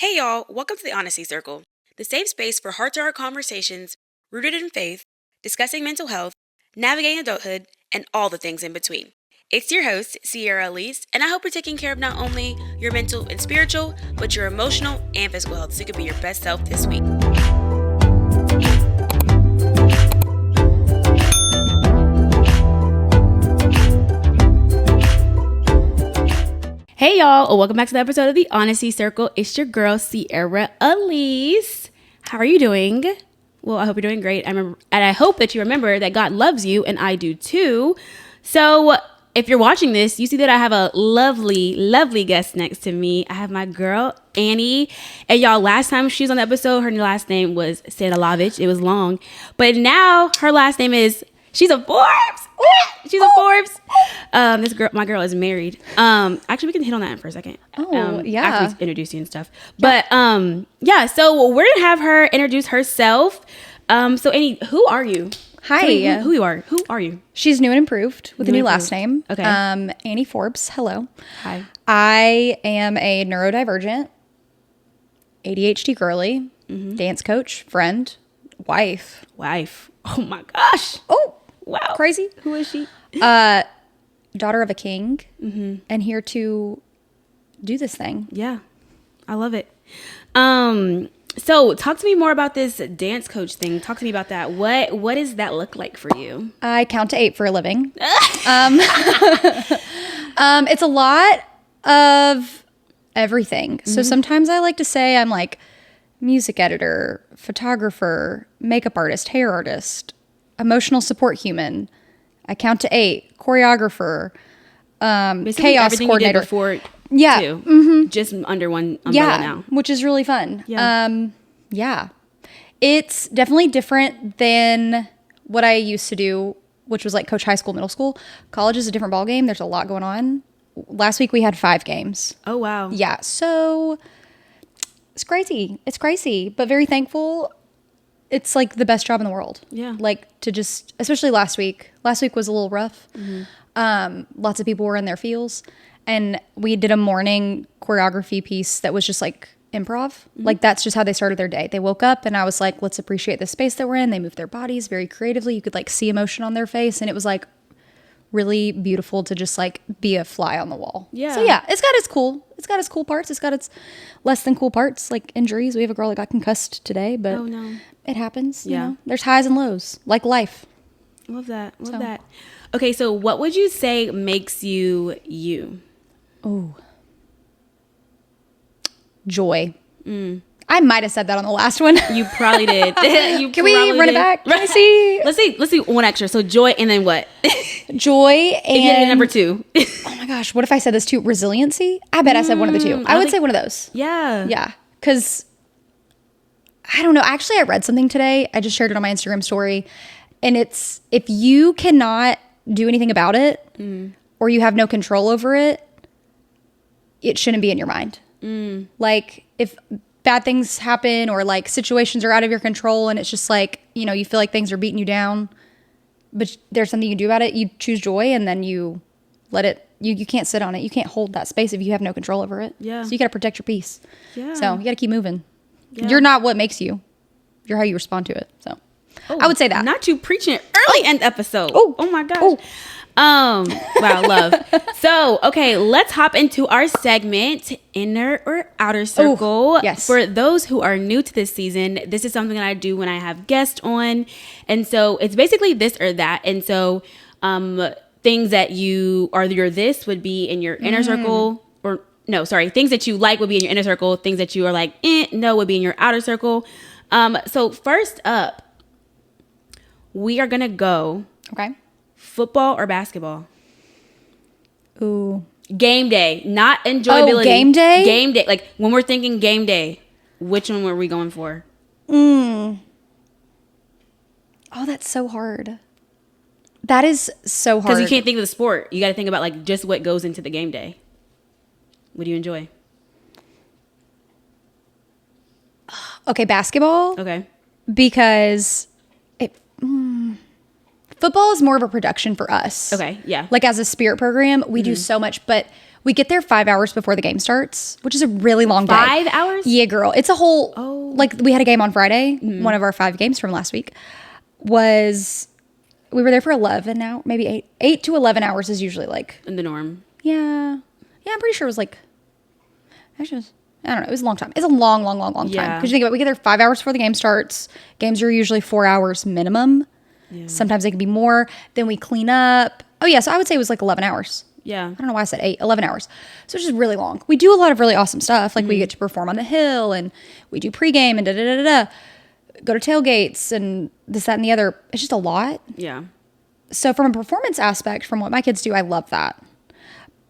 Hey y'all, welcome to the Honesty Circle, the safe space for heart-to-heart conversations rooted in faith, discussing mental health, navigating adulthood, and all the things in between. It's your host, Sierra Elise, and I hope you're taking care of not only your mental and spiritual, but your emotional and physical health so you can be your best self this week. Hey y'all, welcome back to the episode of the Honesty Circle. It's your girl, Sierra Elise. How are you doing? Well, I hope you're doing great. And I hope that you remember that God loves you, and I do too. So if you're watching this, you see that I have a lovely, lovely guest next to me. I have my girl, Annie. And y'all, last time she was on the episode, her last name was Sanalovich. It was long. But now her last name is, she's a Forbes. She's a Forbes. My girl is married. Actually, we can hit on that for a second. Yeah. After we introduce you and stuff. But so we're gonna have her introduce herself. So Annie, who are you? Hi. Tell me who you are. Who are you? She's new and improved with a new last name. Okay. Annie Forbes. Hello. Hi. I am a neurodivergent, ADHD girly, dance coach, friend, wife. Oh my gosh. Oh, Wow. crazy. Who is she? Daughter of a king, and here to do this thing. Yeah. I love it. So talk to me more about this dance coach thing. Talk to me about that. What does that look like for you? I count to 8 for a living. It's a lot of everything. So sometimes I like to say I'm like music editor, photographer, makeup artist, hair artist, emotional support human. I count to 8, choreographer, chaos coordinator. You did before, yeah, too. Just under one umbrella now. Which is really fun. Yeah. It's definitely different than what I used to do, which was like coach high school, middle school. College is a different ballgame. There's a lot going on. Last week we had 5 games. Oh wow. Yeah, so it's crazy. It's crazy, but very thankful. It's like the best job in the world. Yeah. Like to just, especially last week. Last week was a little rough. Lots of people were in their feels. And we did a morning choreography piece that was just like improv. Like that's just how they started their day. They woke up and I was like, let's appreciate the space that we're in. They moved their bodies very creatively. You could like see emotion on their face. And it was like really beautiful to just like be a fly on the wall. Yeah. So yeah, it's got its cool parts. It's got its less than cool parts, like injuries. We have a girl that got concussed today, but Oh no. it happens. Yeah. You know? There's highs and lows, like life. Love that. Okay, so what would you say makes you you? Oh. Joy. I might have said that on the last one. You probably did. Can we run it back? Can I see? Let's see one extra. So joy and then what? Joy If you had a and number 2. oh my gosh, what if I said this too? Resiliency? I bet I said one of the two. I would say one of those. Yeah. Yeah. Because I don't know. Actually, I read something today. I just shared it on my Instagram story. And it's if you cannot do anything about it or you have no control over it, it shouldn't be in your mind. Like if bad things happen or like situations are out of your control and it's just like, you know, you feel like things are beating you down, but there's something you can do about it. You choose joy and then you let it, you can't sit on it. You can't hold that space if you have no control over it. Yeah. So you got to protect your peace. Yeah. So you got to keep moving. Yeah. You're not what makes you. You're how you respond to it. So I would say that. Not you preaching early end episode. Oh my gosh. Oh. Wow, love. So, okay, let's hop into our segment, Inner or Outer Circle. Yes. For those who are new to this season, this is something that I do when I have guests on. And so it's basically this or that. And so things that you are your this would be in your inner circle, or no, sorry, things that you like would be in your inner circle. Things that you are like, no, would be in your outer circle. So first up, we are going to go. Okay. Football or basketball? Ooh. Game day, not enjoyability. Oh, game day? Game day. Like when we're thinking game day, which one were we going for? Oh, that's so hard. That is so hard. Because you can't think of the sport. You got to think about like just what goes into the game day. What do you enjoy? Okay, basketball. Okay. Because football is more of a production for us. Okay, yeah. Like as a spirit program, we do so much, but We get there 5 hours before the game starts, which is a really long day. 5 hours? Yeah, girl. It's a whole, like we had a game on Friday. One of our 5 games from last week was, we were there for 11 hours, maybe 8. 8 to 11 hours is usually like. In the norm. Yeah. Yeah, I'm pretty sure it was like, actually, I don't know. It was a long time. It's a long time. Because you think about it, we get there 5 hours before the game starts. Games are usually 4 hours minimum. Yeah. Sometimes they can be more. Then we clean up. Oh, yeah. So I would say it was like 11 hours. Yeah. I don't know why I said 8, 11 hours. So it's just really long. We do a lot of really awesome stuff. Like we get to perform on the hill and we do pregame and da-da-da-da-da. Go to tailgates and this, that, and the other. It's just a lot. Yeah. So from a performance aspect, from what my kids do, I love that.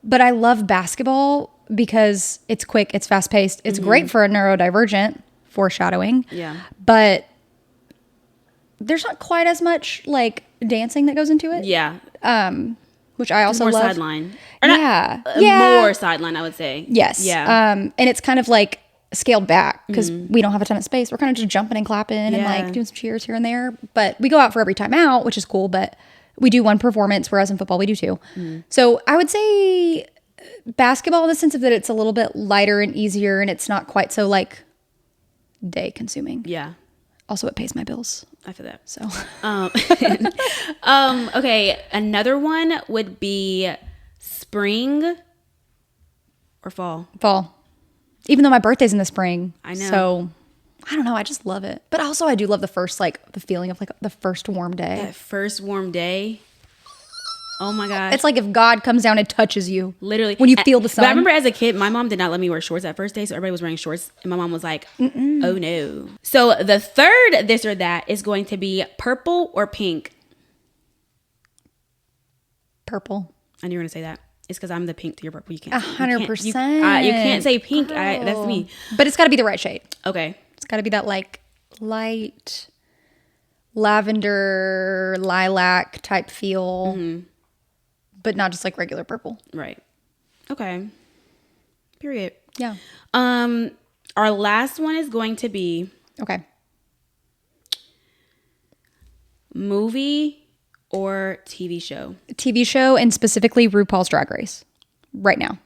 But I love basketball because it's quick, it's fast paced. It's great for a neurodivergent, foreshadowing. Yeah. But there's not quite as much like dancing that goes into it. Yeah. Which I also more love. Sideline. Yeah. More sideline, I would say. Yes. Yeah. And it's kind of like scaled back because we don't have a ton of space. We're kind of just jumping and clapping and like doing some cheers here and there. But we go out for every time out, which is cool. But we do one performance, whereas in football we do 2. So I would say basketball in the sense of that it's a little bit lighter and easier and it's not quite so like day consuming. Yeah. Also, it pays my bills. I feel that. So, okay. Another one would be spring or fall. Fall. Even though my birthday's in the spring. I know. So, I don't know. I just love it. But also, I do love the first, like, the feeling of, like, the first warm day. That first warm day. Oh, my gosh. It's like if God comes down and touches you. Literally. When you feel the sun. But I remember as a kid, my mom did not let me wear shorts that first day. So everybody was wearing shorts. And my mom was like, oh, no. So the third this or that is going to be purple or pink. Purple. I knew you were going to say that. It's because I'm the pink to your purple. You can't. 100%. You can't say pink. That's me. But it's got to be the right shade. Okay. It's got to be that, like, light lavender, lilac type feel. But not just like regular purple. Right. Okay. Period. Yeah. Our last one is going to be okay. Movie or TV show? TV show and specifically RuPaul's Drag Race. Right now.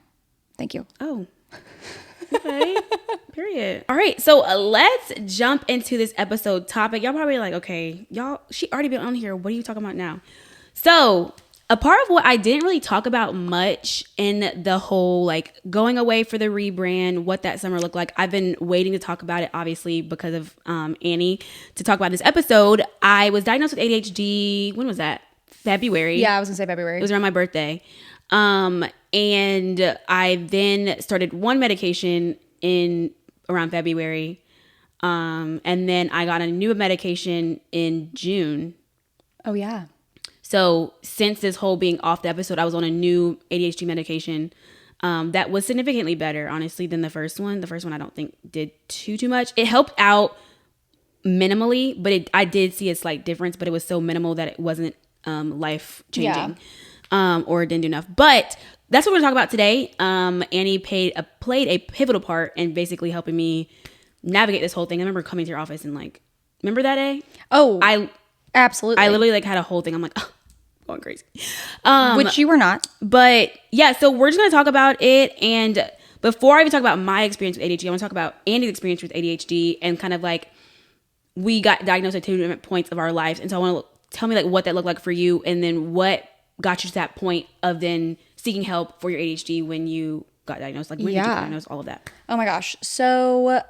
Thank you. Oh. Okay. Period. All right. So let's jump into this episode topic. Y'all probably like, okay, she already been on here. What are you talking about now? So a part of what I didn't really talk about much in the whole like going away for the rebrand, what that summer looked like. I've been waiting to talk about it, obviously, because of Annie to talk about this episode. I was diagnosed with ADHD. When was that? February. Yeah, I was gonna say February. It was around my birthday. And I then started one medication in around February. And then I got a new medication in June. Oh yeah. So since this whole being off the episode, I was on a new ADHD medication that was significantly better, honestly, than the first one. The first one I don't think did too much. It helped out minimally, but I did see a slight difference, but it was so minimal that it wasn't life changing or it didn't do enough. But that's what we're going to talk about today. Annie played a pivotal part in basically helping me navigate this whole thing. I remember coming to your office and like, remember that day? Oh, absolutely. I literally like had a whole thing. I'm like, oh, going crazy. Which you were not. But yeah, so we're just going to talk about it. And before I even talk about my experience with ADHD, I want to talk about Andy's experience with ADHD and kind of like we got diagnosed at 2 different points of our lives. And so I want to tell me like what that looked like for you and then what got you to that point of then seeking help for your ADHD when you got diagnosed. Like when did you get diagnosed, all of that? Oh my gosh. So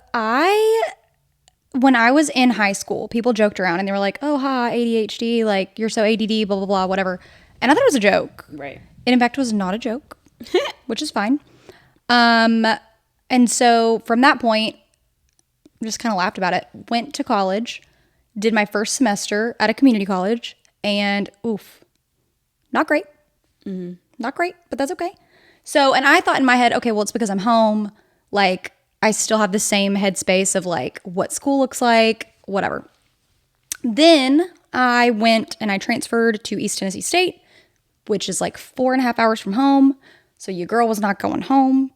when I was in high school, people joked around and they were like, oh, ha, ADHD, like you're so ADD, blah, blah, blah, whatever. And I thought it was a joke. Right. It in fact was not a joke, which is fine. And so from that point, just kind of laughed about it. Went to college, did my first semester at a community college, and oof, not great. Mm-hmm. Not great, but that's okay. So, and I thought in my head, okay, well, it's because I'm home. Like, I still have the same headspace of like what school looks like, whatever. Then I went and I transferred to East Tennessee State, which is like 4.5 hours from home. So your girl was not going home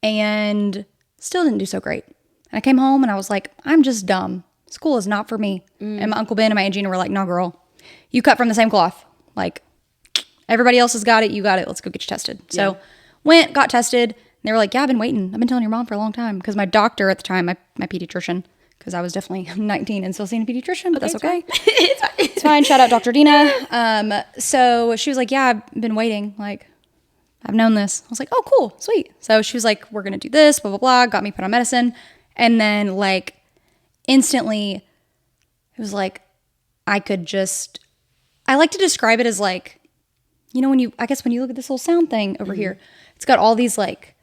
and still didn't do so great. And I came home and I was like, I'm just dumb. School is not for me. And my Uncle Ben and my Aunt Gina were like, no, girl, you cut from the same cloth. Like everybody else has got it. You got it. Let's go get you tested. So Went, got tested. And they were like, yeah, I've been waiting. I've been telling your mom for a long time. Because my doctor at the time, my pediatrician, because I was definitely 19 and still seeing a pediatrician, but that's okay. It's fine. It's fine. Shout out Dr. Dina. So she was like, yeah, I've been waiting. Like, I've known this. I was like, oh, cool. Sweet. So she was like, we're going to do this, blah, blah, blah. Got me put on medicine. And then like instantly it was like, I like to describe it as like, you know, when you look at this little sound thing over here, it's got all these like,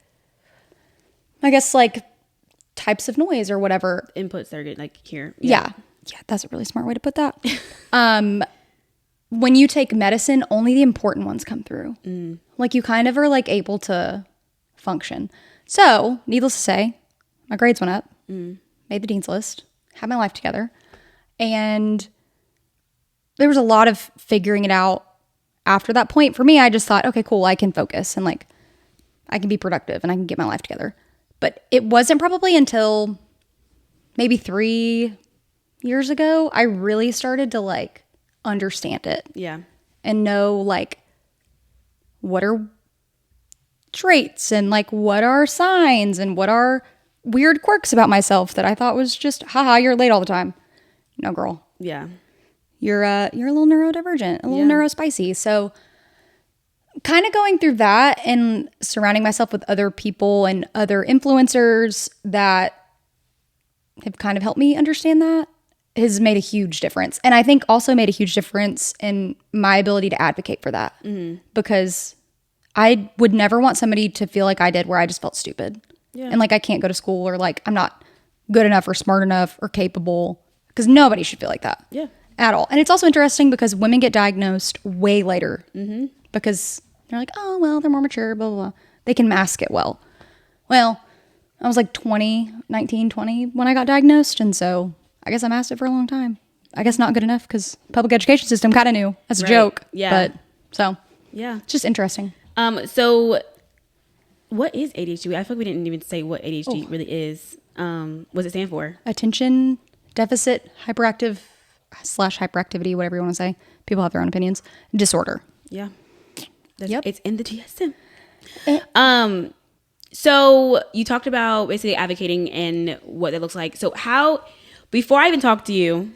I guess like types of noise or whatever. Inputs that are good, like here. Yeah. Yeah. That's a really smart way to put that. When you take medicine, only the important ones come through. Like you kind of are like able to function. So needless to say, my grades went up, made the dean's list, had my life together. And there was a lot of figuring it out after that point. For me, I just thought, okay, cool, I can focus and like I can be productive and I can get my life together. But it wasn't probably until maybe 3 years ago I really started to like understand it. Yeah. And know like what are traits and like what are signs and what are weird quirks about myself that I thought was just, haha, you're late all the time. No, girl. Yeah. You're a little neurodivergent, a little neurospicy. So kind of going through that and surrounding myself with other people and other influencers that have kind of helped me understand that has made a huge difference. And I think also made a huge difference in my ability to advocate for that. Because I would never want somebody to feel like I did where I just felt stupid. Yeah. And like I can't go to school or like I'm not good enough or smart enough or capable. Because nobody should feel like that. Yeah. At all. And it's also interesting because women get diagnosed way later. Because they're like, oh, well, they're more mature, blah, blah, blah. They can mask it well. Well, I was like 19, 20 when I got diagnosed. And so I guess I masked it for a long time. I guess not good enough because public education system kind of knew as a joke. Yeah. But so yeah, it's just interesting. So what is ADHD? I feel like we didn't even say what ADHD really is. What does it stand for? Attention Deficit Hyperactive / hyperactivity, whatever you want to say. People have their own opinions. Disorder. Yeah. It's in the DSM. So you talked about basically advocating and what that looks like. So before I even talked to you,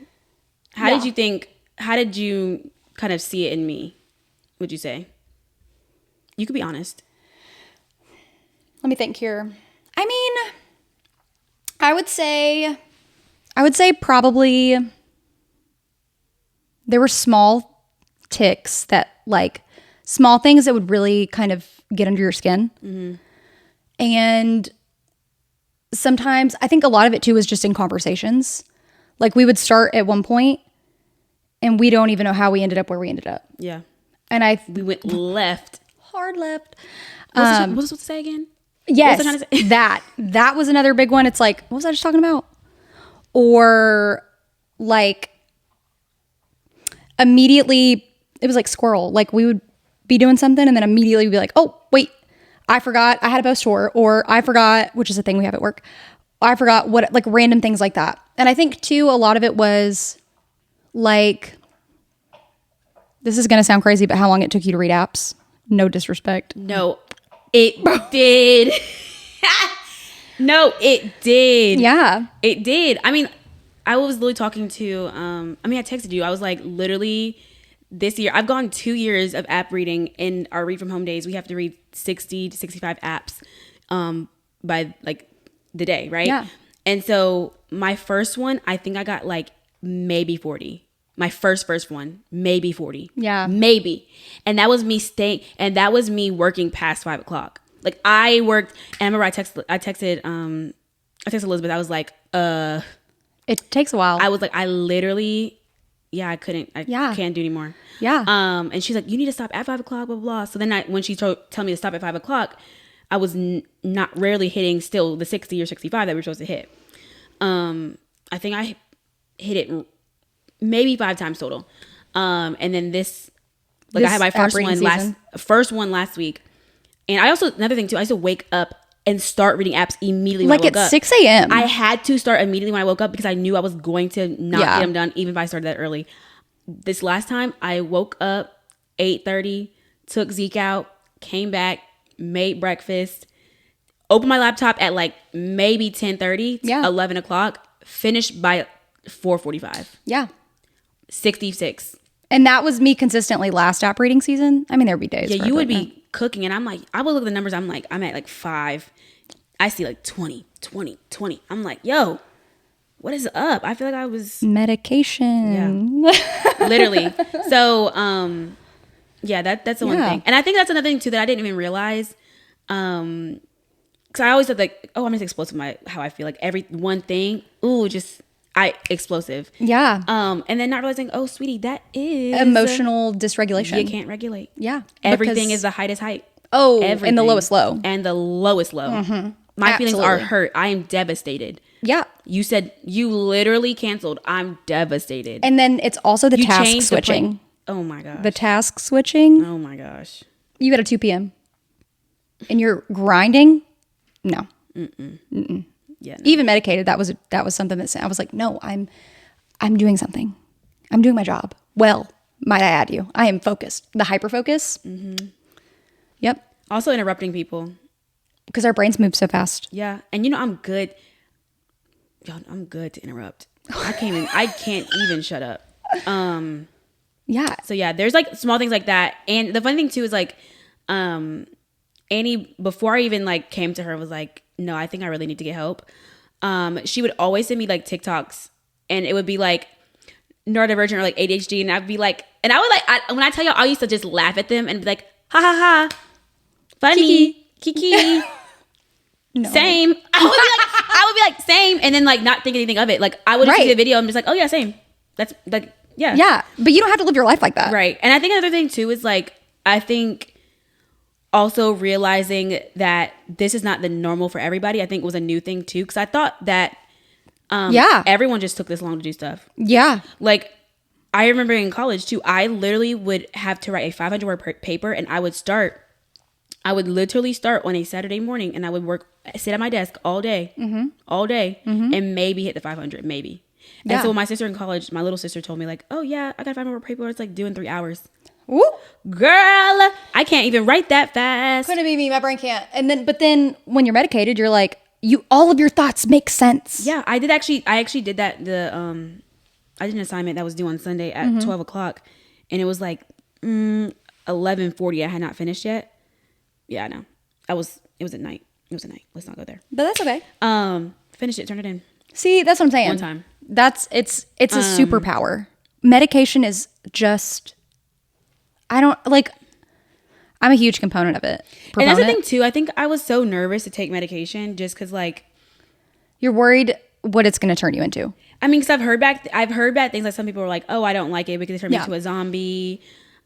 how did you kind of see it in me, would you say? You could be honest. Let me think here. I mean, I would say probably there were small tics that like small things that would really kind of get under your skin. And sometimes I think a lot of it too was just in conversations. Like we would start at one point and we don't even know how we ended up where we ended up. Yeah. And we went left. Hard left. What was I supposed to say again? Yes. That was another big one. It's like, what was I just talking about? Or like immediately it was like squirrel. Like we would be doing something and then immediately we'd be like, oh, wait, I forgot I had a post tour, or I forgot, which is a thing we have at work. I forgot what, like random things like that. And I think too, a lot of it was like, this is going to sound crazy, but how long it took you to read apps. No disrespect. No, it did. No, it did. Yeah. It did. I mean, I was literally talking to, I texted you. I was like, literally this year, I've gone 2 years of app reading. In our read from home days, we have to read 60 to 65 apps by like the day, right? Yeah. And so my first one, I think I got like maybe 40. My first one, maybe 40. Yeah. Maybe. And that was me working past 5 o'clock. Like I worked, and I remember I texted Elizabeth. I was like, it takes a while. I was like, I literally, I couldn't, can't do anymore. Yeah. And she's like, you need to stop at 5 o'clock, blah, blah, blah. So then when she tell me to stop at 5 o'clock, I was not rarely hitting still the 60 or 65 that we were supposed to hit. I think I hit it maybe 5 times total. And then I had my first one last week. And I also, another thing too, I used to wake up and start reading apps immediately when I woke up. Like at 6 a.m. I had to start immediately when I woke up because I knew I was going to not get them done even if I started that early. This last time, I woke up 8:30, took Zeke out, came back, made breakfast, opened my laptop at like maybe 10:30, 11 o'clock, finished by 4:45. Yeah. 66. And that was me consistently last app reading season. I mean, there'd be days. Yeah, you would be cooking, and I'm like, I would look at the numbers. I'm like, I'm at like 5. I see like 20. I'm like, yo, what is up? I feel like I was medication. Yeah, literally. So, yeah, that's the one thing, and I think that's another thing too that I didn't even realize. Because I always thought like, oh, I'm just explosive. How I feel like every one thing, explosive. Yeah. And then not realizing, oh, sweetie, that is emotional dysregulation. You can't regulate. Yeah. Everything is the highest height. Oh, everything. and the lowest low. And the lowest low. Mm-hmm. My feelings are hurt. I am devastated. Yeah. You said you literally canceled. I'm devastated. And then it's also the task switching. Oh my gosh. The task switching. Oh my gosh. You got a 2 p.m. and you're grinding. No. Mm-mm. Yeah. No. Even medicated. That was something that I was like, no, I'm doing something. I'm doing my job. Well, might I add you? I am focused. The hyper focus. Mm-hmm. Yep. Also interrupting people. Because our brains move so fast. Yeah. And I'm good. Y'all, I'm good to interrupt. I can't even shut up. Yeah. So yeah, there's like small things like that. And the funny thing too is like, Annie, before I even like came to her, was like, no, I think I really need to get help. She would always send me like TikToks, and it would be like neurodivergent or like ADHD. And I'd be like, and I would like, when I tell y'all, I used to just laugh at them and be like, ha ha ha, funny, kiki. No. Same. I would be like, same. And then like not think anything of it. Like I would just see the video. I'm just like, oh yeah, same. That's like, yeah. Yeah. But you don't have to live your life like that. Right. And I think another thing too is like, I think also realizing that this is not the normal for everybody, I think was a new thing too. Cause I thought that, everyone just took this long to do stuff. Yeah. Like I remember in college too, I literally would have to write a 500 word paper, and I would literally start on a Saturday morning, and I would sit at my desk all day, and maybe hit the 500, maybe. Yeah. And so my sister in college, my little sister told me like, oh yeah, I got 500 word paper. It's like due in 3 hours. Woo. Girl, I can't even write that fast. Couldn't be me. My brain can't. But then when you're medicated, you're like, all of your thoughts make sense. Yeah, I actually did that. I did an assignment that was due on Sunday at 12 o'clock, and it was like 11:40. I had not finished yet. Yeah, I know. It was at night. Let's not go there. But that's okay. Finish it, turn it in. See, that's what I'm saying. One time. It's a superpower. Medication is just, I'm a huge component of it. And that's the thing too. I think I was so nervous to take medication just because like, you're worried what it's going to turn you into. I mean, because I've heard bad things. Like some people were like, oh, I don't like it because it turned me into a zombie.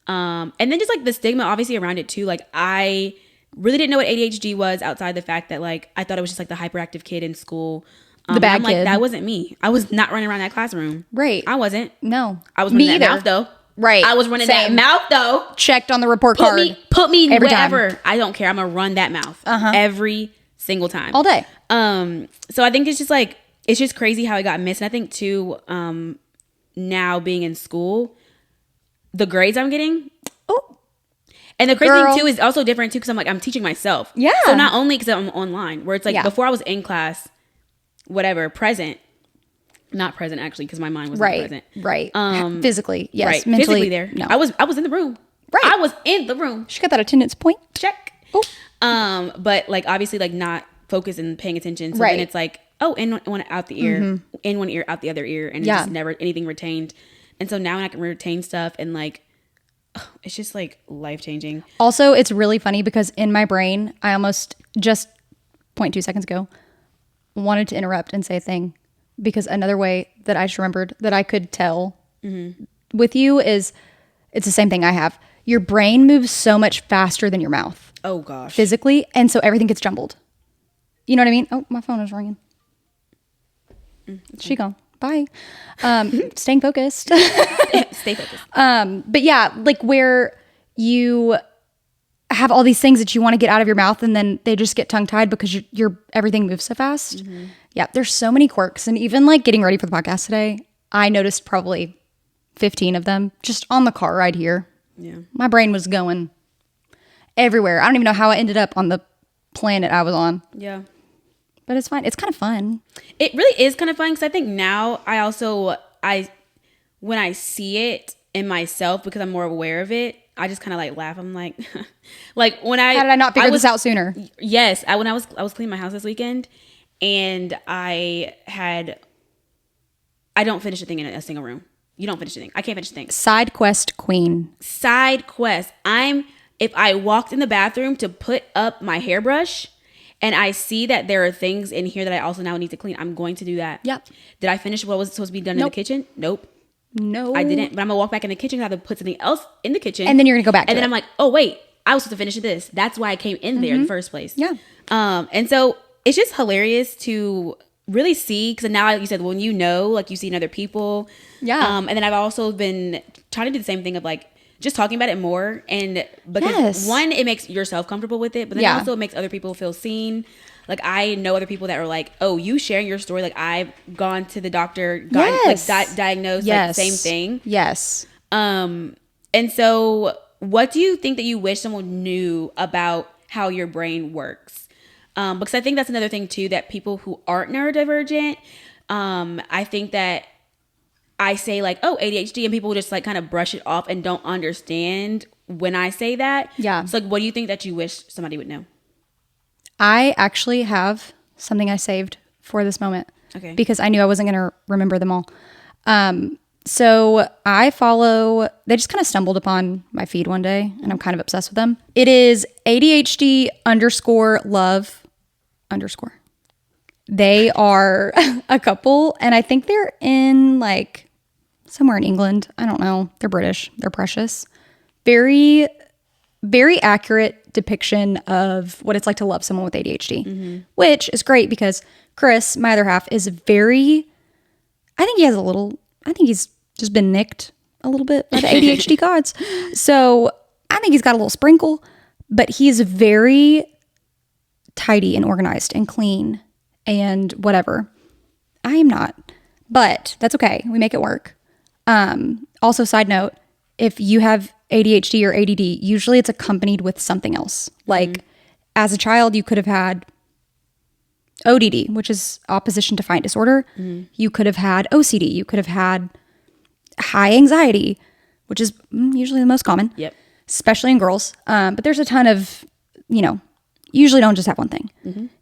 And then just like the stigma obviously around it too. Like I really didn't know what ADHD was outside the fact that like I thought it was just like the hyperactive kid in school. The bad kid. Like, that wasn't me. I was not running around that classroom. Right. I wasn't. No. I was running that mouth though. Right. I was running that mouth though. Checked on the report card. Put me wherever. I don't care. I'm gonna run that mouth every single time. All day. So I think it's just like, it's just crazy how it got missed. And I think too, now being in school, the grades I'm getting. Oh. And the crazy thing too is also different too, because I'm teaching myself. Yeah. So not only because I'm online, where it's like before I was in class, whatever, present. Not present actually, because my mind was not present. Right. Physically, yes. Right. Mentally, physically there. No. I was in the room. Right. I was in the room. She got that attendance point. Check. Ooh. But like obviously like not focused and paying attention. So then it's like, oh, in one out the ear, in one ear, out the other ear, and just never anything retained. And so now I can retain stuff, and like, it's just like life changing. Also, it's really funny because in my brain, I almost just 0.2 seconds ago wanted to interrupt and say a thing, because another way that I just remembered that I could tell with you is it's the same thing I have. Your brain moves so much faster than your mouth. Oh gosh. Physically, and so everything gets jumbled. You know what I mean? Oh, my phone is ringing. She gone. Bye. Staying focused. Stay focused. But yeah, like where you have all these things that you want to get out of your mouth, and then they just get tongue tied because your everything moves so fast. Yeah, there's so many quirks, and even like getting ready for the podcast today, I noticed probably 15 of them just on the car ride here. Yeah, my brain was going, everywhere. I don't even know how I ended up on the planet I was on. Yeah. But it's fine. It's kind of fun. It really is kind of fun because I think now when I see it in myself, because I'm more aware of it, I just kind of like laugh. I'm like, like when how did I not figure this out sooner? Yes, when I was cleaning my house this weekend, and I don't finish a thing in a single room. You don't finish a thing. I can't finish a thing. Side quest queen. Side quest. If I walked in the bathroom to put up my hairbrush, and I see that there are things in here that I also now need to clean, I'm going to do that. Yep. Did I finish what was supposed to be done in the kitchen? Nope. No. I didn't. But I'm going to walk back in the kitchen and have to put something else in the kitchen. And then you're going to go back to it. And then I'm like, oh, wait. I was supposed to finish this. That's why I came in there in the first place. Yeah. And so it's just hilarious to really see. Because now, like you said, when you know, like you see in other people. Yeah. And then I've also been trying to do the same thing of like, just talking about it more. And because one, it makes yourself comfortable with it. But then also it makes other people feel seen. Like I know other people that are like, oh, you sharing your story. Like I've gone to the doctor, diagnosed, like same thing. Yes. And so what do you think that you wish someone knew about how your brain works? Because I think that's another thing too, that people who aren't neurodivergent, I think that I say like, oh, ADHD, and people just like kind of brush it off and don't understand when I say that. Yeah. So like, what do you think that you wish somebody would know? I actually have something I saved for this moment. Okay. Because I knew I wasn't going to remember them all. So they just kind of stumbled upon my feed one day and I'm kind of obsessed with them. It is ADHD _love_. They are a couple and I think they're in like somewhere in England. I don't know. They're British. They're precious. Very, very accurate depiction of what it's like to love someone with ADHD, which is great because Chris, my other half, is I think he's just been nicked a little bit by the ADHD gods. So I think he's got a little sprinkle, but he's very tidy and organized and clean and whatever. I am not, but that's okay. We make it work. Also, side note, if you have ADHD or ADD, usually it's accompanied with something else. Like as a child, you could have had ODD, which is opposition defiant disorder. You could have had OCD. You could have had high anxiety, which is usually the most common, especially in girls. But there's a ton of, usually don't just have one thing.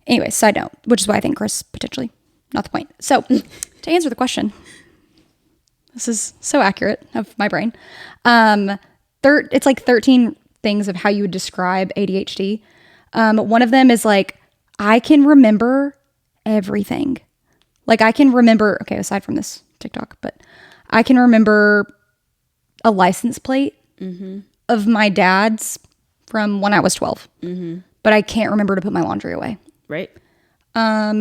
Anyway, side note, which is why I think Chris potentially, not the point. So to answer the question, this is so accurate of my brain. It's like 13 things of how you would describe ADHD. One of them is like, I can remember everything. Like I can remember, okay, aside from this TikTok, but I can remember a license plate of my dad's from when I was 12. But I can't remember to put my laundry away. Right. I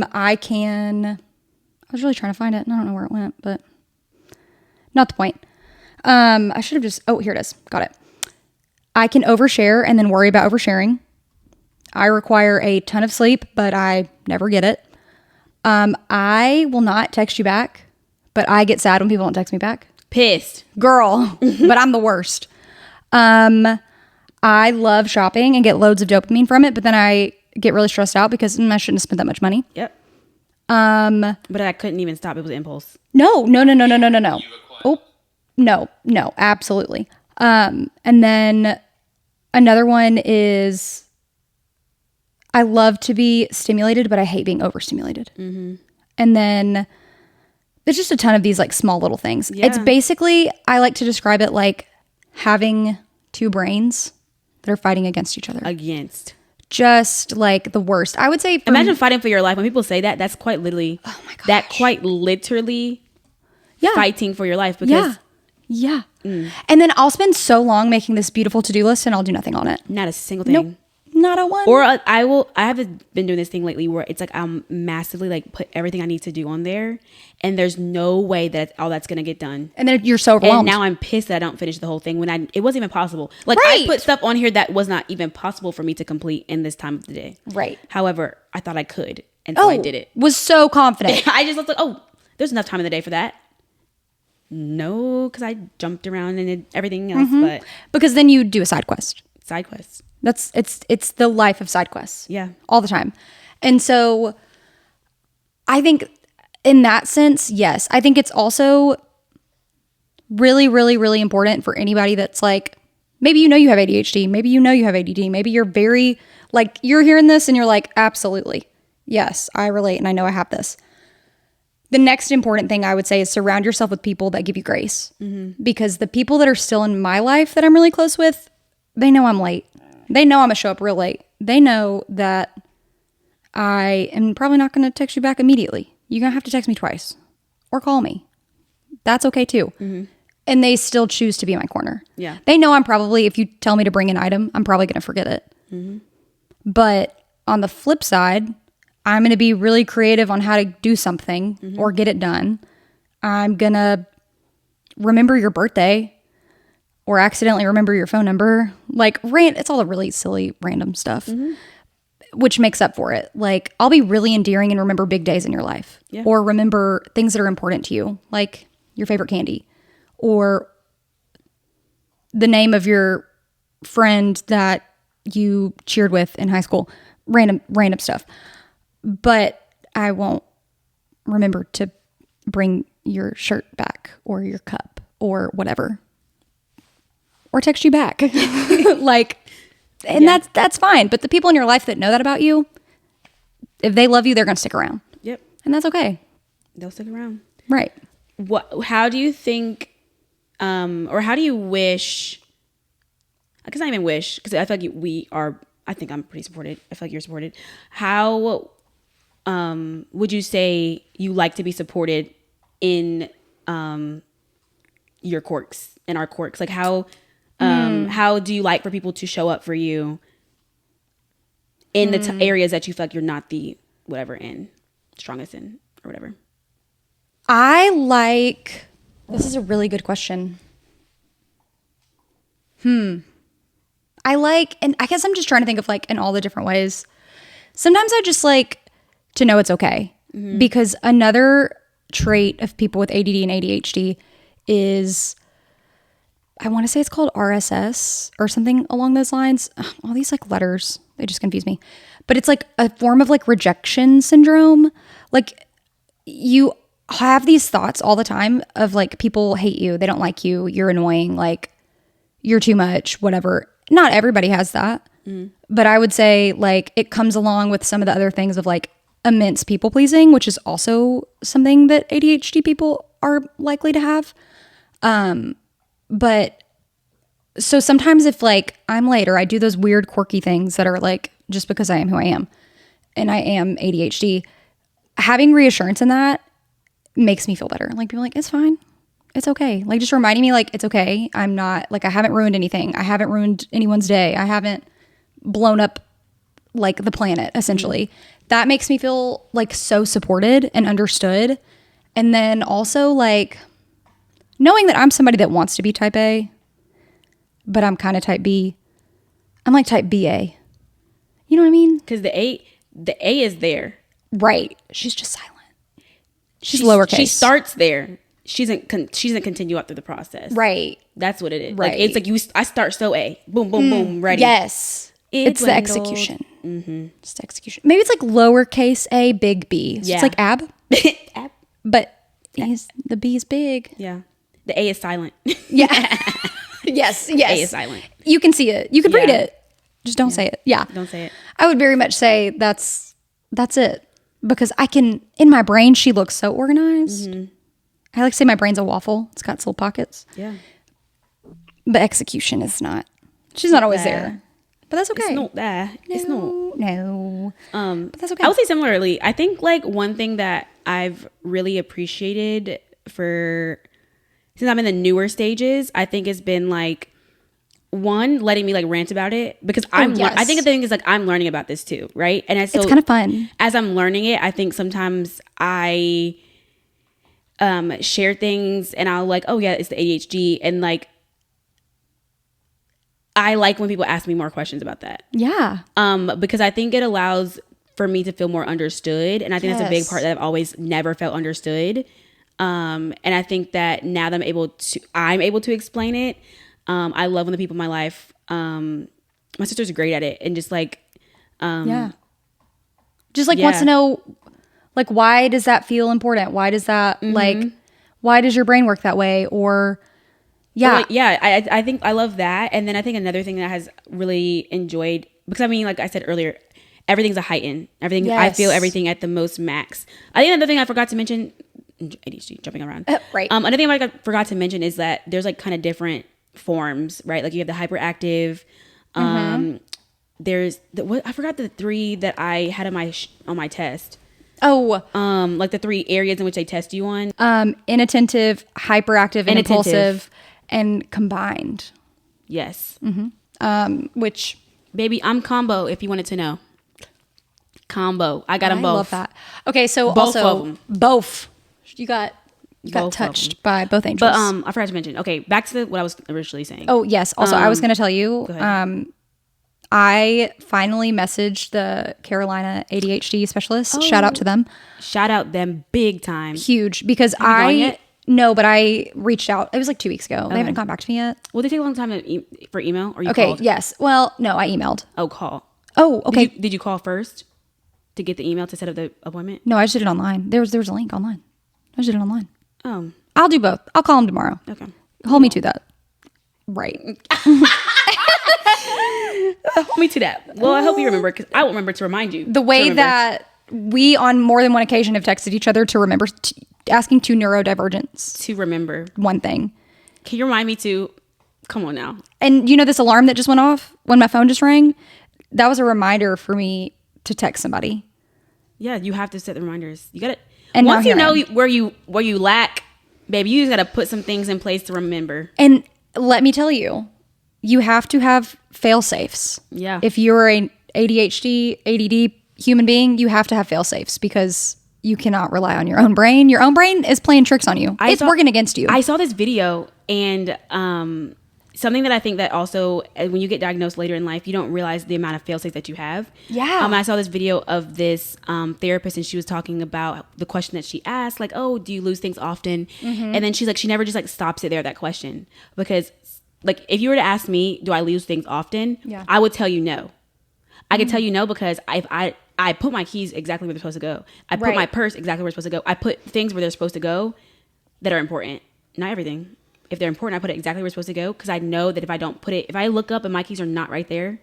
was really trying to find it and I don't know where it went, but not the point. I should have here it is. Got it. I can overshare and then worry about oversharing. I require a ton of sleep, but I never get it. I will not text you back, but I get sad when people don't text me back. Pissed. Girl, but I'm the worst. I love shopping and get loads of dopamine from it, but then I get really stressed out because I shouldn't have spent that much money. Yep. But I couldn't even stop. It was impulse. No. Oh, no, absolutely. And then another one is I love to be stimulated, but I hate being overstimulated. And then there's just a ton of these like small little things. Yeah. It's basically, I like to describe it like having two brains that are fighting against each other. Just like the worst. I would say. Imagine fighting for your life. When people say that, that's quite literally. Oh my gosh. That quite literally. Fighting for your life because. Yeah. And then I'll spend so long making this beautiful to-do list and I'll do nothing on it. Not a single thing. Nope. Not a one. Or I haven't been doing this thing lately where it's like I'm massively like put everything I need to do on there and there's no way that all that's going to get done. And then you're so overwhelmed. And now I'm pissed that I don't finish the whole thing when it wasn't even possible. Like I put stuff on here that was not even possible for me to complete in this time of the day. Right. However, I thought I could. And so I did it. Was so confident. I just looked like, oh, there's enough time in the day for that. No, because I jumped around and did everything else. But because then you do a side quest. It's the life of side quests. Yeah. All the time. And so I think in that sense, yes. I think it's also really, really, really important for anybody that's like, maybe you know you have ADHD, maybe you know you have ADD, maybe you're very, like, you're hearing this and you're like, absolutely, yes, I relate and I know I have this. The next important thing I would say is surround yourself with people that give you grace. Because the people that are still in my life that I'm really close with, they know I'm late. They know I'm going to show up real late. They know that I am probably not going to text you back immediately. You're going to have to text me twice or call me. That's okay too. And they still choose to be in my corner. Yeah. They know I'm probably, if you tell me to bring an item, I'm probably going to forget it. But on the flip side, I'm going to be really creative on how to do something or get it done. I'm going to remember your birthday or accidentally remember your phone number. Like, it's all the really silly, random stuff, which makes up for it. Like, I'll be really endearing and remember big days in your life or remember things that are important to you, like your favorite candy or the name of your friend that you cheered with in high school, random stuff. But I won't remember to bring your shirt back or your cup or whatever, or text you back. Like, and that's fine. But the people in your life that know that about you, if they love you, they're going to stick around. Yep. And that's okay. They'll stick around. Right. How do you think, or how do you wish, I guess not even wish, because I feel like I think I'm pretty supported. I feel like you're supported. How would you say you like to be supported in your quirks, in our quirks? Like how do you like for people to show up for you in the areas that you feel like you're not the whatever in, strongest in or whatever? This is a really good question. And I guess I'm just trying to think of like in all the different ways. Sometimes I just like to know it's okay. Because another trait of people with ADD and ADHD is, I want to say it's called RSS or something along those lines. Ugh, all these like letters, they just confuse me. But it's like a form of like rejection syndrome. Like you have these thoughts all the time of like people hate you, they don't like you, you're annoying, like you're too much, whatever. Not everybody has that. But I would say like it comes along with some of the other things of like immense people pleasing, which is also something that ADHD people are likely to have. But so sometimes if like I'm late or I do those weird quirky things that are like just because I am who I am and I am ADHD, having reassurance in that makes me feel better. Like people are like, it's fine. It's okay. Like just reminding me like, it's okay. I'm not like, I haven't ruined anything. I haven't ruined anyone's day. I haven't blown up like the planet essentially. That makes me feel like so supported and understood. And then also like knowing that I'm somebody that wants to be type A, but I'm kind of type B. I'm like type BA. You know what I mean? Because the A is there. Right. She's just silent. She's lowercase. She starts there. She doesn't continue up through the process. Right. That's what it is. Right. Like it's like I start so A. Boom, boom, boom, ready. Yes. It's the execution. It's the execution. Maybe it's like lowercase a, big B. So it's like ab. Ab. But the B is big. Yeah. The A is silent. Yeah. Yes. A is silent. You can see it. You can read it. Just don't say it. Yeah. Don't say it. I would very much say that's it. Because I can, in my brain, she looks so organized. I like to say my brain's a waffle. It's got its little pockets. Yeah. But execution is not. She's not always there. But that's okay. It's not there. It's not. No. But that's okay. I would say similarly. I think like one thing that I've really appreciated since I'm in the newer stages, I think has been like one, letting me like rant about it because I think the thing is like I'm learning about this too, right? And so it's kind of fun. As I'm learning it, I think sometimes I share things and I'll like, oh yeah, it's the ADHD, and like I like when people ask me more questions about that. Yeah. Because I think it allows for me to feel more understood, and I think that's a big part that I've always never felt understood. And I think that now that I'm able to explain it. I love when the people in my life my sister's great at it, and just like, just like wants to know, like, why does that feel important? Why does that like, why does your brain work that way? Or I think I love that. And then I think another thing that I has really enjoyed, because I mean, like I said earlier, everything's a heightened. Everything, I feel everything at the most max. I think another thing I forgot to mention, ADHD, jumping around. Right. Another thing I forgot to mention is that there's like kind of different forms, right? Like you have the hyperactive. There's I forgot the 3 that I had on my test. Oh, like the 3 areas in which they test you on. Inattentive, hyperactive, and impulsive, and combined. Yes. Which, baby, I'm combo. If you wanted to know, combo. I got them both. I love that. Okay, so both also of them. Both. You got touched by both angels. But I forgot to mention. Okay, back to what I was originally saying. Oh yes. Also, I was going to tell you. Go ahead. I finally messaged the Carolina ADHD specialist. Shout out to them. Shout out them big time. Huge, because no, but I reached out. It was like 2 weeks ago. They haven't gotten back to me yet. Will they take a long time for email? Or you okay, called? Yes. Well, no, I emailed. Oh, call. Oh, okay. Did you call first to get the email to set up the appointment? No, I just did it online. There was a link online. I just did it online. Oh. I'll do both. I'll call them tomorrow. Okay. Hold me to that. Right. Hold me to that. Well, I hope you remember, because I won't remember to remind you. The way that we, on more than one occasion, have texted each other to remember, asking 2 neurodivergents. To remember. One thing. Can you remind me to, come on now. And you know this alarm that just went off when my phone just rang? That was a reminder for me to text somebody. Yeah, you have to set the reminders. You got it. And once you know where you lack, baby, you just got to put some things in place to remember. And let me tell you, you have to have fail safes. Yeah. If you're an ADHD, ADD human being, you have to have fail safes, because you cannot rely on your own brain. Your own brain is playing tricks on you. It's working against you. I saw this video, and something that I think that also, when you get diagnosed later in life, you don't realize the amount of fail safes that you have. Yeah. I saw this video of this therapist, and she was talking about the question that she asked, like, oh, do you lose things often? And then she's like, she never just like stops it there, that question. Because like, if you were to ask me, do I lose things often? Yeah. I would tell you no. I could tell you no, because I put my keys exactly where they're supposed to go. I put my purse exactly where it's supposed to go. I put things where they're supposed to go that are important. Not everything. If they're important, I put it exactly where it's supposed to go, because I know that if I don't put it, if I look up and my keys are not right there,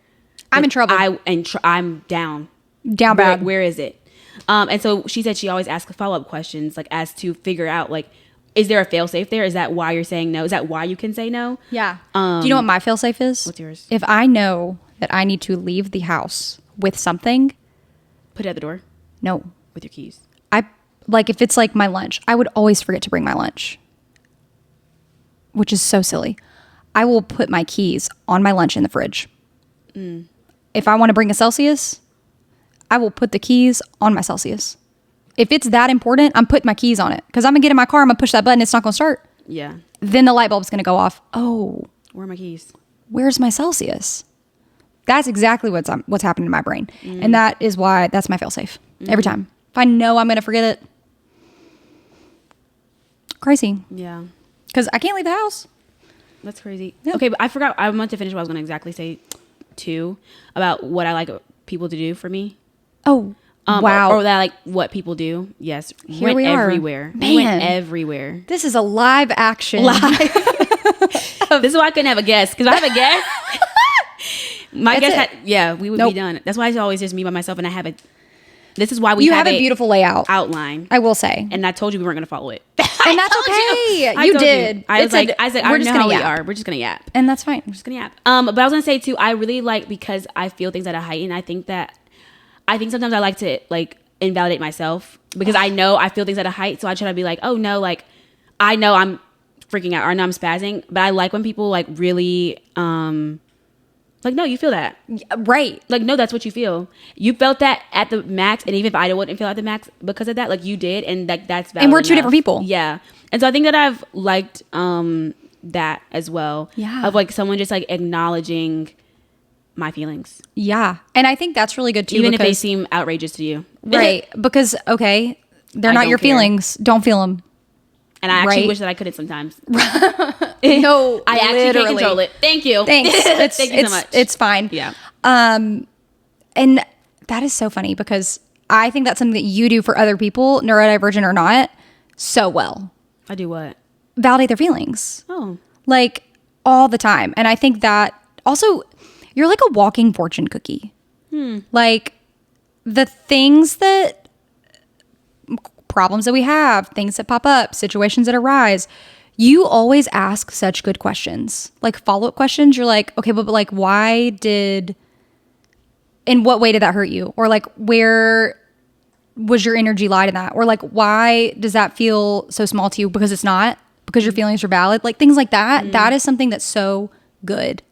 I'm in trouble. I'm down. Down bad. Where is it? And so she said she always asks follow-up questions, like, as to figure out, like, is there a fail-safe there? Is that why you're saying no? Is that why you can say no? Yeah. Do you know what my fail-safe is? What's yours? If I know that I need to leave the house with something. Put it at the door? No. With your keys? Like, if it's like my lunch, I would always forget to bring my lunch, which is so silly. I will put my keys on my lunch in the fridge. If I want to bring a Celsius, I will put the keys on my Celsius. If it's that important, I'm putting my keys on it, because I'm going to get in my car, I'm going to push that button, it's not going to start. Yeah. Then the light bulb's going to go off. Oh. Where are my keys? Where's my Celsius? That's exactly what's happening in my brain. And that is why that's my fail-safe. Every time. If I know I'm going to forget it. Crazy. Yeah. Because I can't leave the house. That's crazy. Yeah. Okay, but I forgot. I meant to finish what I was going to exactly say, too, about what I like people to do for me. Oh, wow. Or that I like what people do. Yes. Here we are. Everywhere. Man. We went everywhere. This is a live action. This is why I couldn't have a guest. Because I have a guest. My guest we would be done. That's why it's always just me by myself, and I have a. This is why we have a beautiful layout outline. I will say, and I told you we weren't going to follow it, and that's okay. You did. I said, I know how we are. We're just going to yap, and that's fine. We're just going to yap. But I was going to say too, I really like, because I feel things at a height, and I think sometimes I like to like invalidate myself, because I know I feel things at a height, so I try to be like, oh no, like I know I'm freaking out, or I know I'm spazzing, but I like when people like really like, no, you feel that. Right. Like, no, that's what you feel. You felt that at the max. And even if I wouldn't feel at the max because of that, like, you did. And like, that's valid. And we're two different people. Yeah. And so I think that I've liked that as well. Yeah. Of like someone just like acknowledging my feelings. Yeah. And I think that's really good too. Even if they seem outrageous to you. Right. Because, okay, they're not your feelings. Don't feel them. And I actually Right. wish that I couldn't sometimes. No, I actually literally. can't control it. Thank you. Thanks. Thank you so much. It's fine. Yeah. And that is so funny because I think that's something that you do for other people, neurodivergent or not, so well. I do what? Validate their feelings. Oh. Like all the time. And I think that also you're like a walking fortune cookie. Like the things that problems that we have, things that pop up, situations that arise, you always ask such good questions. Like follow-up questions. You're like, okay, but like in what way did that hurt you? Or like where was your energy lied in that? Or like why does that feel so small to you? Because it's not. Because your feelings are valid. Like things like that. That is something that's so good.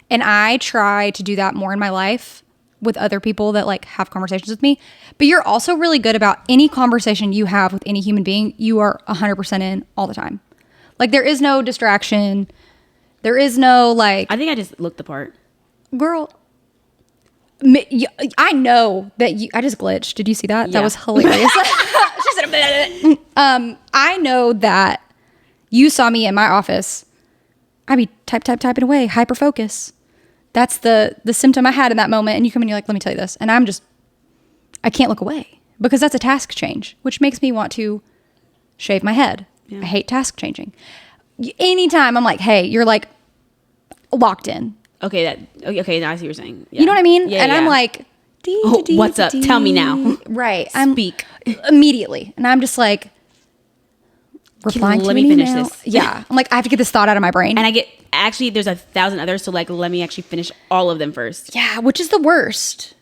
And I try to do that more in my life with other people that like have conversations with me. But you're also really good about any conversation you have with any human being, you are 100% in all the time. Like there is no distraction. There is no like, I think I just looked the part. girl, I know that I just glitched. Did you see that? Yeah. That was hilarious. She said, I know that you saw me in my office. I'd be typing away, hyper focus. That's the symptom I had in that moment. And you come in, you're like, let me tell you this. And I can't look away because that's a task change, which makes me want to shave my head. Yeah. I hate task changing. Anytime I'm like, hey, you're like locked in. Okay, okay, now I see what you're saying. Yeah. You know what I mean? Yeah, and yeah. I'm like, what's up? Tell me now. Right. Speak. Immediately. And I'm just like, replying to let an me finish email. this. Yeah. I'm like, I have to get this thought out of my brain. And I get, actually, there's 1,000 others, so like, let me actually finish all of them first. Yeah, which is the worst.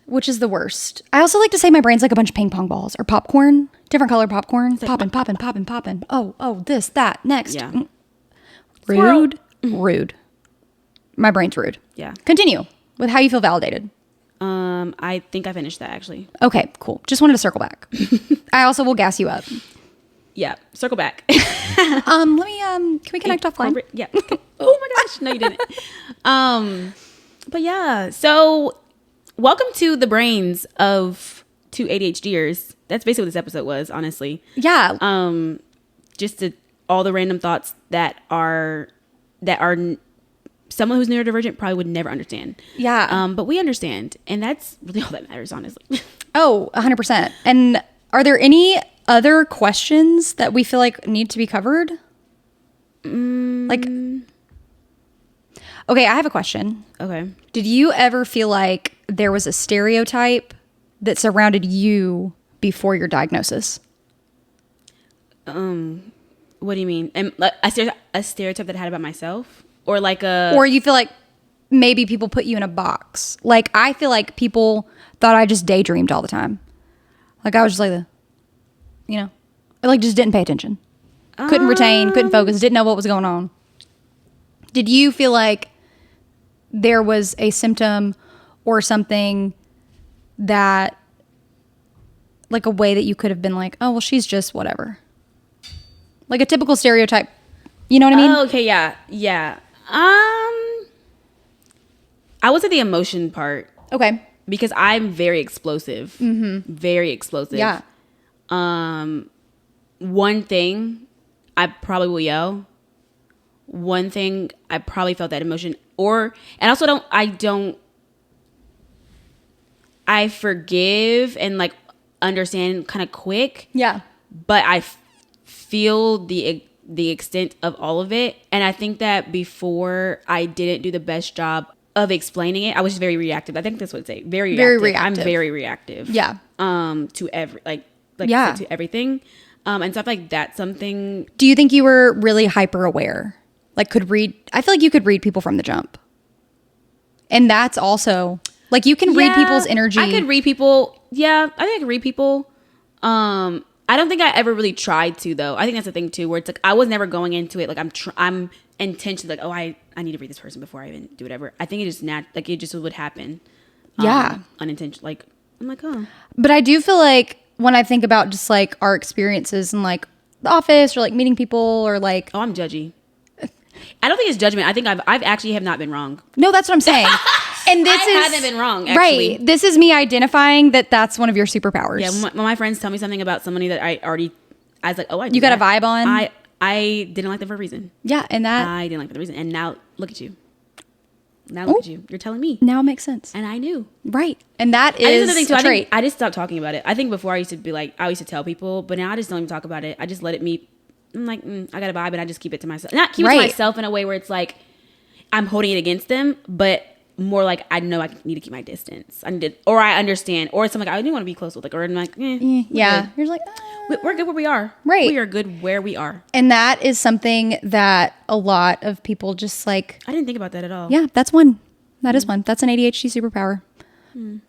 I also like to say my brain's like a bunch of ping pong balls or popcorn, different color popcorn. Popping. Oh, this, that, next. Yeah. Rude. My brain's rude. Yeah. Continue with how you feel validated. I think I finished that actually. Okay, cool. Just wanted to circle back. I also will gas you up. Yeah, circle back. Let me can we connect offline? Yeah. Oh my gosh, no you didn't. But yeah, so welcome to the brains of two ADHDers. That's basically what this episode was, honestly. Yeah. Just all the random thoughts that are someone who's neurodivergent probably would never understand. Yeah. But we understand, and that's really all that matters, honestly. Oh, 100%. And are there any other questions that we feel like need to be covered? Like, okay, I have a question. Okay. Did you ever feel like there was a stereotype that surrounded you before your diagnosis? What do you mean? And like a stereotype that I had about myself, or like a, Or you feel like maybe people put you in a box? Like, I feel like people thought I just daydreamed all the time. Like, I was just like, I like just didn't pay attention. Couldn't retain, couldn't focus, didn't know what was going on. Did you feel like there was a symptom or something that, like a way that you could have been like, oh, well, she's just whatever. Like a typical stereotype. You know what I mean? Oh, okay, yeah. Yeah. I would say the emotion part. Okay. Because I'm very explosive. Mm-hmm. Very explosive. Yeah. One thing, I probably will yell. One thing, I probably felt that emotion. And also I forgive and like understand kind of quick. Yeah. But I feel the extent of all of it. And I think that before I didn't do the best job of explaining it, I was just very reactive. I think that's what I'd say. Very reactive. I'm very reactive. Yeah. To yeah. to everything. And stuff like that's something. Do you think you were really hyper aware? Like I feel like you could read people from the jump. And that's also like you can read people's energy. I could read people. Yeah, I think I could read people. I don't think I ever really tried to though. I think that's the thing too, where it's like I was never going into it like I'm intentionally like, oh, I need to read this person before I even do whatever. I think it just it just would happen. Yeah. Unintentional. Like I'm like, oh. But I do feel like when I think about just like our experiences in like the office or like meeting people or like, oh, I'm judgy. I don't think it's judgment. I think I've actually have not been wrong. No, that's what I'm saying. And this I haven't been wrong, actually. Right. This is me identifying that that's one of your superpowers. Yeah. When my friends tell me something about somebody that I was like, oh, I you got a vibe on. I didn't like them for a reason. Yeah, and I didn't like them for a reason. And now look at you. Now look at you. You're telling me. Now it makes sense. And I knew. Right. And that is a trait. I just stopped talking about it. I think before I used to be like, I used to tell people, but now I just don't even talk about it. I just let it meet. I'm like, I got a vibe, and I just keep it to myself. Not keep it to myself in a way where it's like I'm holding it against them, but more like I know I need to keep my distance. Or I understand, or something like I do want to be close with, like, or I'm like, yeah. You're like, we're good where we are. Right. We are good where we are. And that is something that a lot of people just like. I didn't think about that at all. Yeah, that's one. That is one. That's an ADHD superpower.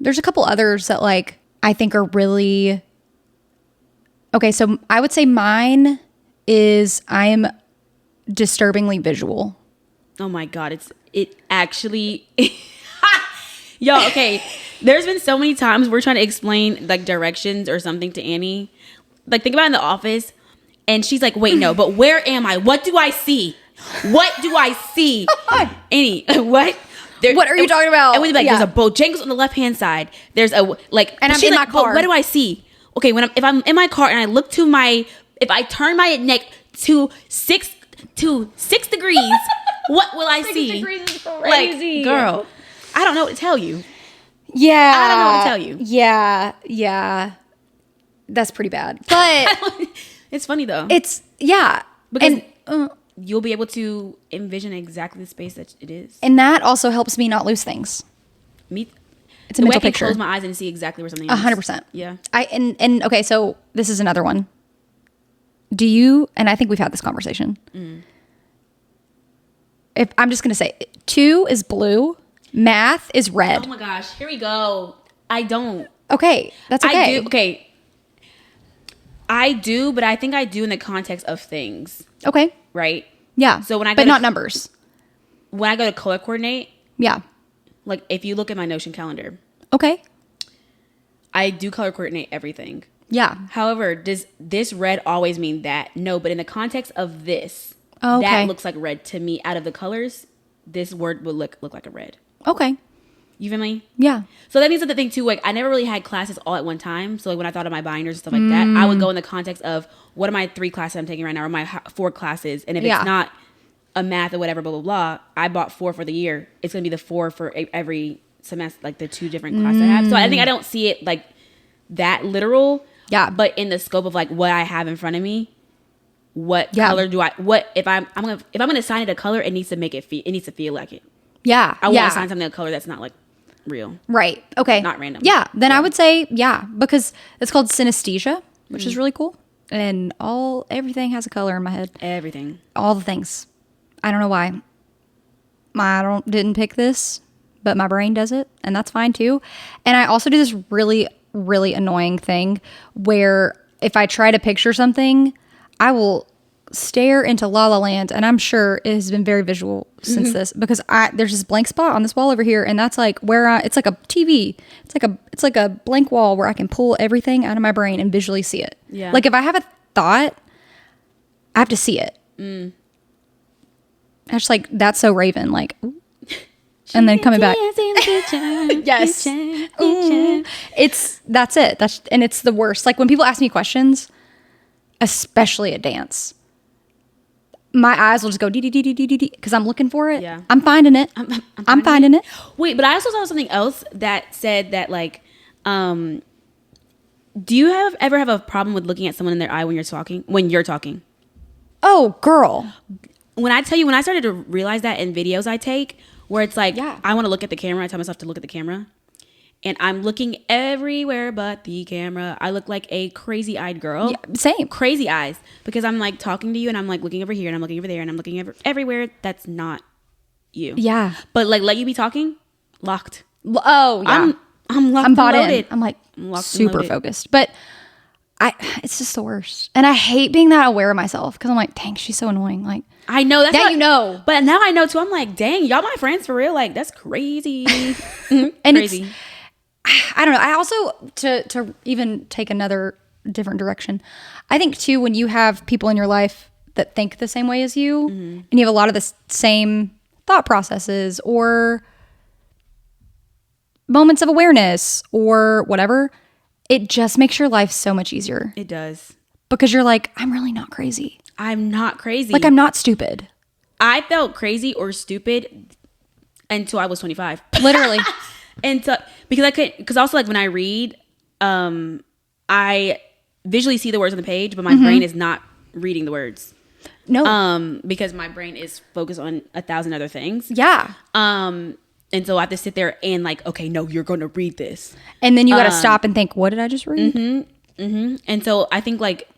There's a couple others that like I think are really okay. So I would say mine is I am disturbingly visual. Oh my God. It actually, yo, okay. There's been so many times we're trying to explain like directions or something to Annie. Like think about it in the office and she's like, wait, no, but where am I? What do I see? What do I see? Annie, what? What are you talking about? And we'd be like, there's a Bojangles on the left-hand side. There's a, like, and I'm in like, my car. What do I see? Okay, if I'm in my car and I look to if I turn my neck to 6 degrees, what will I see? 6 degrees is crazy. Like, girl, I don't know what to tell you. Yeah. I don't know what to tell you. Yeah. That's pretty bad. But it's funny though. Because you'll be able to envision exactly the space that it is. And that also helps me not lose things. It's a mental picture. Close my eyes and see exactly where something is. 100%. Yeah. Okay, so this is another one. Do you, and I think we've had this conversation. If I'm just going to say 2 is blue, math is red. Oh my gosh, here we go. I don't. Okay, that's okay. I do, but I think I do in the context of things. Okay. Right? Yeah. So when I go but not numbers. When I go to color coordinate, yeah. Like if you look at my Notion calendar, okay, I do color coordinate everything. Yeah. However, does this red always mean that? No, but in the context of this, okay, that looks like red to me. Out of the colors, this word would look like a red. Okay. You feel me? Yeah. So that means that the thing too, like I never really had classes all at one time. So like when I thought of my binders and stuff like that, I would go in the context of what are my 3 classes I'm taking right now, or my 4 classes, and if it's not a math or whatever, blah blah blah, I bought 4 for the year. It's gonna be the 4 for every semester, like the 2 different classes I have. So I think I don't see it like that literal. Yeah. But in the scope of like what I have in front of me, what color do I? What if I'm gonna assign it a color? It needs to make it feel. It needs to feel like it. Yeah. I want to assign something a color that's not like real. Right. Okay. Not random. Yeah. Then I would say because it's called synesthesia, which is really cool. And everything has a color in my head. Everything. All the things. I don't know why. I didn't pick this, but my brain does it, and that's fine too. And I also do this really, really annoying thing where if I try to picture something, I will stare into La La Land, and I'm sure it has been very visual since this, because there's this blank spot on this wall over here, and that's like where it's like a TV. It's like a blank wall where I can pull everything out of my brain and visually see it. Yeah. Like if I have a thought, I have to see it. I just like, that's so Raven, like, and then coming back. Yes. That's it. And it's the worst. Like when people ask me questions, especially at dance, my eyes will just go dee because I'm looking for it. Yeah. I'm finding it. I'm finding it. Wait, but I also saw something else that said that like, do you ever have a problem with looking at someone in their eye when you're talking? Oh, girl. When I started to realize that in videos I take, where it's like, I want to look at the camera. I tell myself to look at the camera. And I'm looking everywhere but the camera. I look like a crazy-eyed girl. Yeah, same. Crazy eyes. Because I'm like talking to you and I'm like looking over here and I'm looking over there and I'm looking everywhere that's not you. Yeah. But like let you be talking, locked. Oh, yeah. I'm locked. I'm bought and loaded. in. I'm like super focused. But it's just the worst. And I hate being that aware of myself because I'm like, dang, she's so annoying. Like, I know that's you know. But now I know too. I'm like, dang, y'all my friends for real. Like that's crazy. And crazy. I don't know. I also to even take another different direction. I think too when you have people in your life that think the same way as you, and you have a lot of the same thought processes or moments of awareness or whatever, it just makes your life so much easier. It does. Because you're like, I'm really not crazy. I'm not crazy. Like, I'm not stupid. I felt crazy or stupid until I was 25. Literally. And so, because also like when I read, I visually see the words on the page, but my brain is not reading the words. No. Because my brain is focused on 1,000 other things. Yeah. And so I have to sit there and like, okay, no, you're going to read this. And then you got to stop and think, what did I just read? And so I think like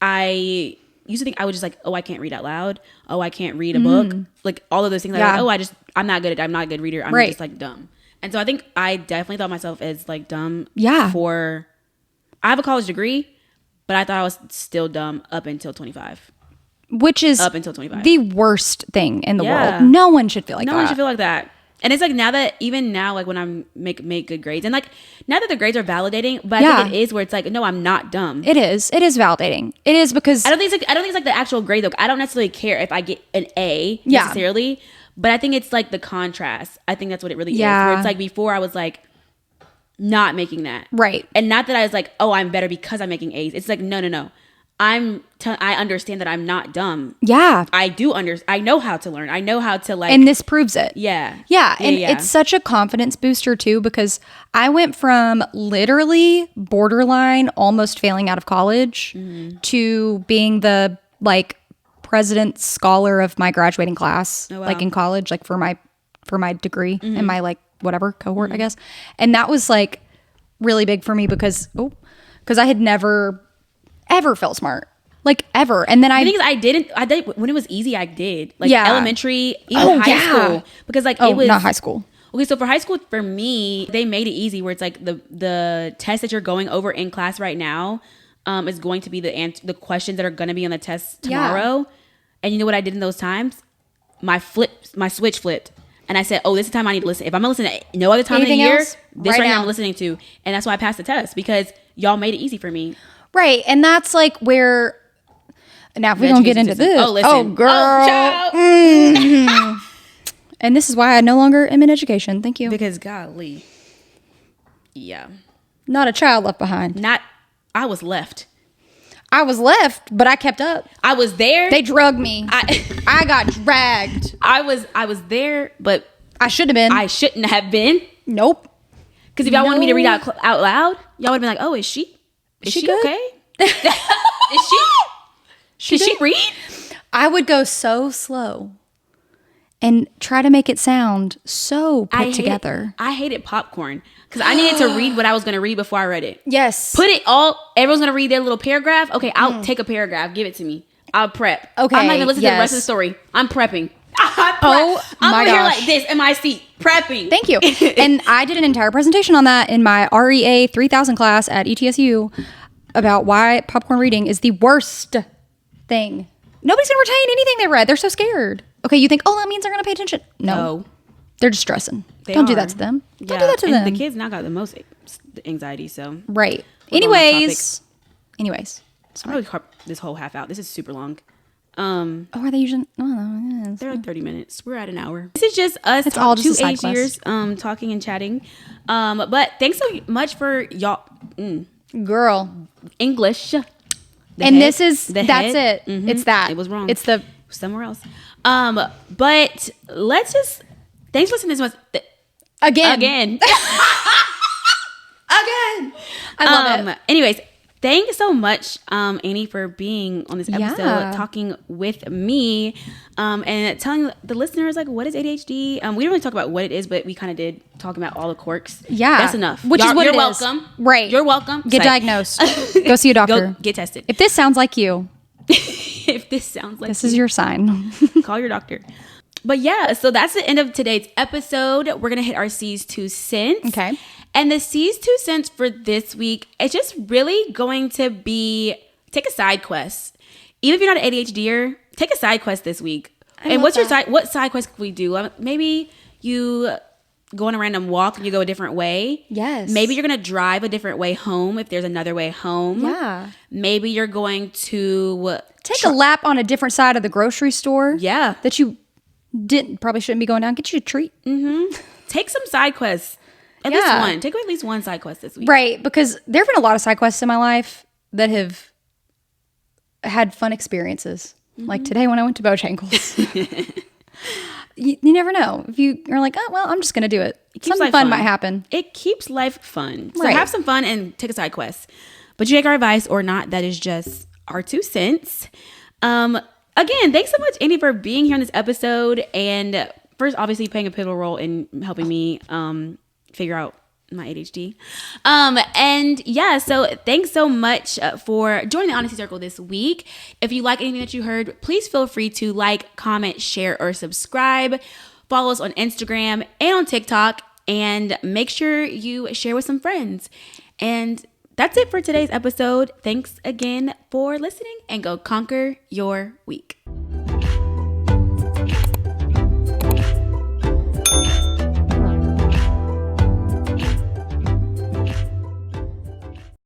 I used to think I was just like, oh, I can't read out loud. Oh, I can't read a book. Like all of those things. Yeah. Like, I'm not a good reader. I'm just like dumb. And so I think I definitely thought myself as like dumb. Yeah. I have a college degree, but I thought I was still dumb up until 25. Which is up until 25. The worst thing in the world. No one should feel like that. No one should feel like that. And it's like even now, like when I make good grades and like now that the grades are validating, but I think it is where it's like, no, I'm not dumb. It is validating. It is because I don't think it's like the actual grade though. I don't necessarily care if I get an A necessarily, but I think it's like the contrast. I think that's what it really is. Where it's like before I was like not making that. Right. And not that I was like, oh, I'm better because I'm making A's. It's like, no. I understand that I'm not dumb. Yeah. I know how to learn. I know how to like. And this proves it. Yeah. Yeah. And it's such a confidence booster too, because I went from literally borderline almost failing out of college to being the like president scholar of my graduating class, like in college, like for my degree and my like whatever cohort, I guess. And that was like really big for me because I had never ever felt smart, like ever. And then the thing is, I did when it was easy. I did like elementary, even high school, because like it was not high school. Okay, so for high school, for me, they made it easy where it's like the test that you're going over in class right now is going to be the questions that are going to be on the test tomorrow. And you know what I did in those times? My switch flipped. And I said, oh, this is the time I need to listen. If I'm going to listen to no other time of the year, this right now I'm listening to. And that's why I passed the test, because y'all made it easy for me. Right. And that's like where, now if we're going to get into this. Oh, listen. Oh, girl. And this is why I no longer am in education. Thank you. Because golly. Yeah. Not a child left behind. I was left. I was left, but I kept up. I was there. They drugged me. I got dragged. I was there, but I should have been. I shouldn't have been. Nope. Because if y'all wanted me to read out loud, y'all would have been like, oh, is she okay? Did she read? I would go so slow and try to make it sound so put together. I hated popcorn because I needed to read what I was going to read before I read it. Yes. Everyone's going to read their little paragraph. Okay, I'll take a paragraph. Give it to me. I'll prep. Okay. I'm not even listening to the rest of the story. I'm prepping. Oh I'm my over here gosh. like this in my seat, prepping. Thank you. And I did an entire presentation on that in my REA 3000 class at ETSU about why popcorn reading is the worst thing. Nobody's going to retain anything they read. They're so scared. Okay, you think, that means they're going to pay attention. No. They're just stressing. Don't do that to them. Don't do that to them. The kids now got the most anxiety, so. Right. Anyways. I'm going to cut this whole half out. This is super long. Are they usually? They're like 30 minutes. We're at an hour. This is just us. It's all just two a age side years, talking and chatting. But thanks so much for y'all. Girl. English. That's it. Mm-hmm. It's that. It was wrong. It's the somewhere else. But let's just thanks for listening to this again. Again. I love it. Anyways, thanks so much, Annie, for being on this episode, talking with me, and telling the listeners like what is ADHD. We didn't really talk about what it is, but we kind of did talk about all the quirks. Yeah, that's enough. You're welcome. Right, you're welcome. Get diagnosed. Go see a doctor. Go get tested. If this sounds like you, this is your sign. Call your doctor. But yeah, so that's the end of today's episode. We're gonna hit our C's 2 cents. Okay. And the C's 2 cents for this week, it's just really going to be take a side quest. Even if you're not an ADHDer, take a side quest this week. What side quest can we do? Maybe you go on a random walk and you go a different way. Yes. Maybe you're going to drive a different way home if there's another way home. Yeah. Maybe you're going to take a lap on a different side of the grocery store. Yeah. That you probably shouldn't be going down. Get you a treat. Mm-hmm. Take some side quests. At least one. Take at least one side quest this week. Right. Because there have been a lot of side quests in my life that have had fun experiences. Like today when I went to Bojangles. You never know. If you are like, oh, well, I'm just going to do it. Something fun might happen. It keeps life fun. So Right. have some fun and take a side quest. But you take our advice or not, that is just our 2 cents. Again, thanks so much, Andy, for being here on this episode. And first, obviously, playing a pivotal role in helping me figure out my ADHD. And yeah, so thanks so much for joining the Honesty Circle this week. If you like anything that you heard, please feel free to like, comment, share, or subscribe. Follow us on Instagram and on TikTok, and make sure you share with some friends. And that's it for today's episode. Thanks again for listening, and go conquer your week.